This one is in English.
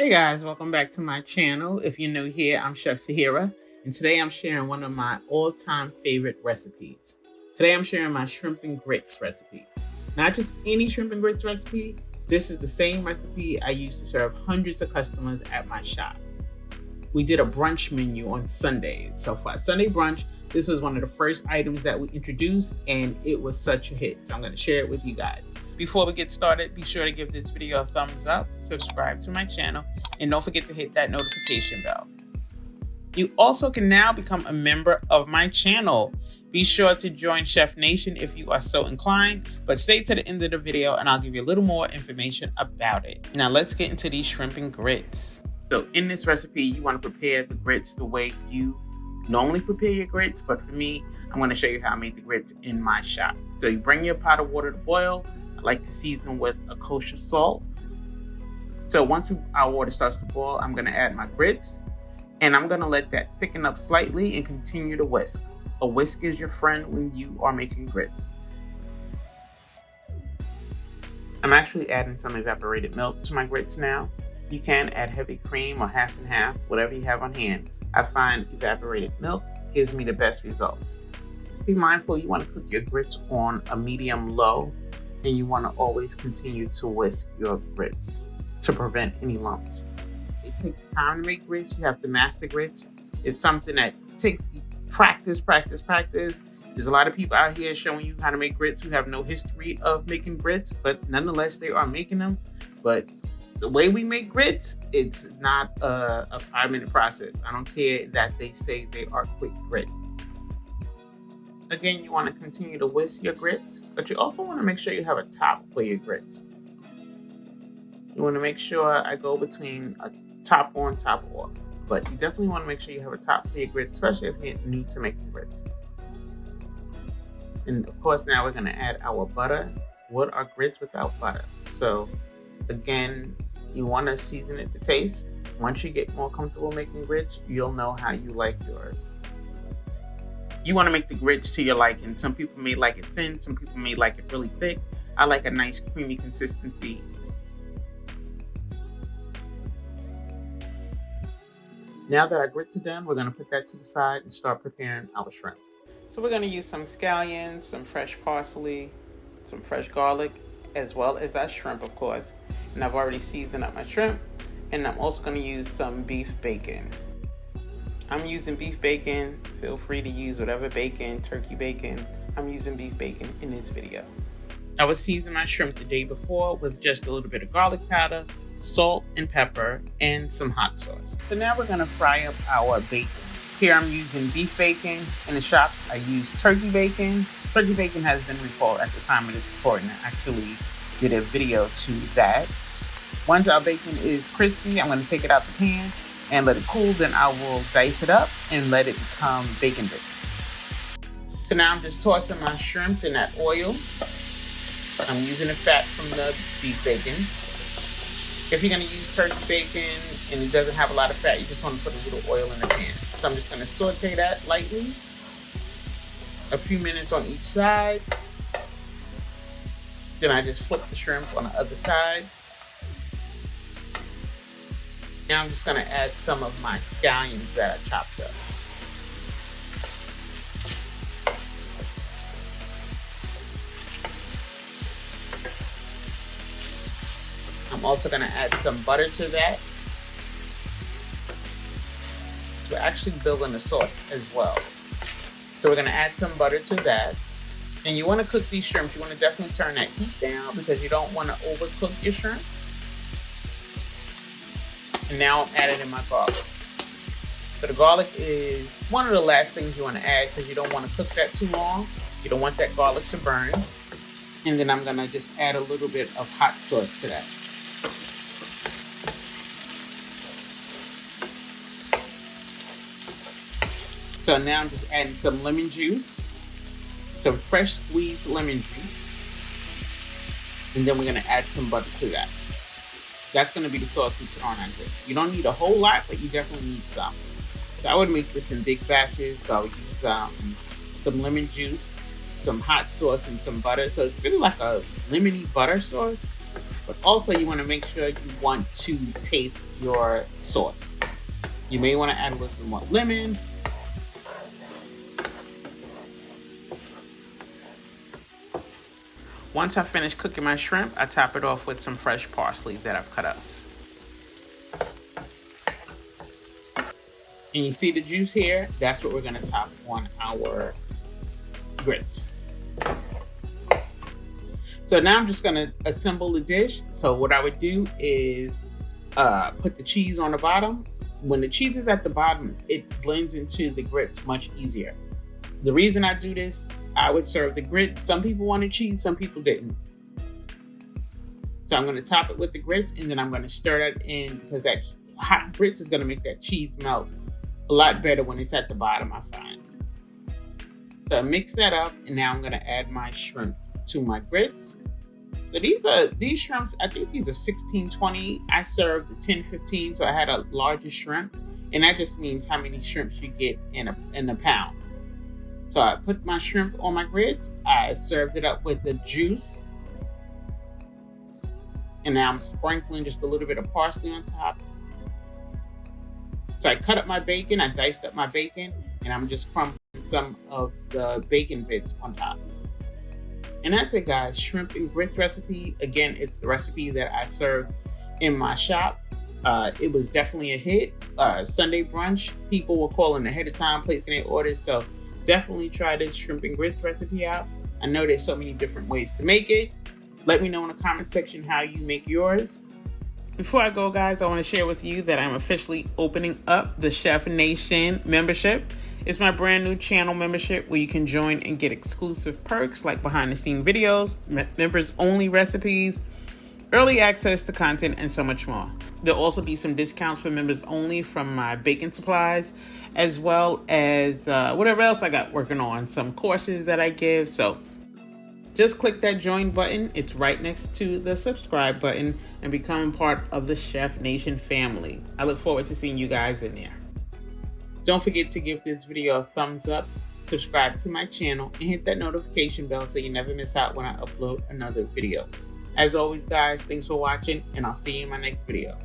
Hey guys, welcome back to my channel. If you're new here, I'm Chef Sahera, and today I'm sharing one of my all-time favorite recipes. Today I'm sharing my shrimp and grits recipe. Not just any shrimp and grits recipe, this is the same recipe I used to serve hundreds of customers at my shop. We did a brunch menu on Sunday. So for our Sunday brunch, this was one of the first items that we introduced, and it was such a hit. So I'm going to share it with you guys. Before we get started, be sure to give this video a thumbs up, subscribe to my channel, and don't forget to hit that notification bell. You also can now become a member of my channel. Be sure to join Chef Nation if you are so inclined, but stay to the end of the video and I'll give you a little more information about it. Now let's get into these shrimp and grits. So in this recipe, you want to prepare the grits the way you normally prepare your grits, but for me, I'm going to show you how I made the grits in my shop. So you bring your pot of water to boil. I like to season with a kosher salt. So once our water starts to boil, I'm going to add my grits, and I'm going to let that thicken up slightly and continue to whisk. A whisk is your friend when you are making grits. I'm actually adding some evaporated milk to my grits now. You can add heavy cream or half and half, whatever you have on hand. I find evaporated milk gives me the best results. Be mindful you want to cook your grits on a medium low, and you want to always continue to whisk your grits to prevent any lumps. It takes time to make grits. You have to master grits. It's something that takes practice. There's a lot of people out here showing you how to make grits who have no history of making grits, but nonetheless, they are making them. But the way we make grits, it's not a 5-minute process. I don't care that they say they are quick grits. Again, you want to continue to whisk your grits, but you also want to make sure you have a top for your grits. You want to make sure I go between a top on, top off. But you definitely want to make sure you have a top for your grits, especially if you're new to making grits. And of course, now we're going to add our butter. What are grits without butter? So again, you want to season it to taste. Once you get more comfortable making grits, you'll know how you like yours. You want to make the grits to your liking. Some people may like it thin, some people may like it really thick. I like a nice creamy consistency. Now that our grits are done, we're going to put that to the side and start preparing our shrimp. So we're going to use some scallions, some fresh parsley, some fresh garlic, as well as our shrimp, of course. And I've already seasoned up my shrimp, and I'm also going to use some beef bacon. I'm using beef bacon. Feel free to use whatever bacon, turkey bacon. I'm using beef bacon in this video. I was seasoning my shrimp the day before with just a little bit of garlic powder, salt and pepper, and some hot sauce. So now we're going to fry up our bacon. Here I'm using beef bacon. In the shop, I use turkey bacon. Turkey bacon has been recalled at the time of this recording. I actually did a video to that. Once our bacon is crispy, I'm going to take it out the pan and let it cool. Then I will dice it up and let it become bacon bits. So now I'm just tossing my shrimps in that oil. I'm using the fat from the beef bacon. If you're going to use turkey bacon and it doesn't have a lot of fat, you just want to put a little oil in the pan. So I'm just going to saute that lightly. A few minutes on each side. Then I just flip the shrimp on the other side. Now I'm just going to add some of my scallions that I chopped up. I'm also going to add some butter to that. We're actually building the sauce as well. So we're going to add some butter to that. And you want to cook these shrimps. You want to definitely turn that heat down because you don't want to overcook your shrimp. And now I'm adding in my garlic. So the garlic is one of the last things you want to add because you don't want to cook that too long. You don't want that garlic to burn. And then I'm going to just add a little bit of hot sauce to that. So now I'm just adding some lemon juice, some fresh squeezed lemon juice. And then we're going to add some butter to that. That's going to be the sauce we put on our grits. You don't need a whole lot, but you definitely need some. So I would make this in big batches. So I would use some lemon juice, some hot sauce, and some butter. So it's really like a lemony butter sauce. But also you want to make sure you want to taste your sauce. You may want to add a little bit more lemon. Once I finish cooking my shrimp, I top it off with some fresh parsley that I've cut up. And you see the juice here? That's what we're gonna top on our grits. So now I'm just gonna assemble the dish. So what I would do is put the cheese on the bottom. When the cheese is at the bottom, it blends into the grits much easier. The reason I do this, I would serve the grits. Some people wanted cheese, some people didn't. So I'm gonna top it with the grits, and then I'm gonna stir that in because that hot grits is gonna make that cheese melt a lot better when it's at the bottom, I find. So I mix that up, and now I'm gonna add my shrimp to my grits. So these shrimps, I think these are 16-20. I served the 10-15, so I had a larger shrimp, and that just means how many shrimps you get in a pound. So I put my shrimp on my grits. I served it up with the juice, and now I'm sprinkling just a little bit of parsley on top. So I cut up my bacon, I diced up my bacon, and I'm just crumbling some of the bacon bits on top. And that's it, guys. Shrimp and grits recipe. Again, it's the recipe that I served in my shop. It was definitely a hit. Sunday brunch, people were calling ahead of time, placing their orders. So definitely try this shrimp and grits recipe out. I know there's so many different ways to make it. Let me know in the comment section how you make yours. Before I go, guys, I want to share with you that I'm officially opening up the Chef Nation membership. It's my brand new channel membership where you can join and get exclusive perks like behind the scene videos, members only recipes, early access to content, and so much more. There'll also be some discounts for members only from my baking supplies, as well as whatever else I got working on, some courses that I give. So just click that join button. It's right next to the subscribe button and become part of the Chef Nation family. I look forward to seeing you guys in there. Don't forget to give this video a thumbs up, subscribe to my channel, and hit that notification bell so you never miss out when I upload another video. As always, guys, thanks for watching, and I'll see you in my next video.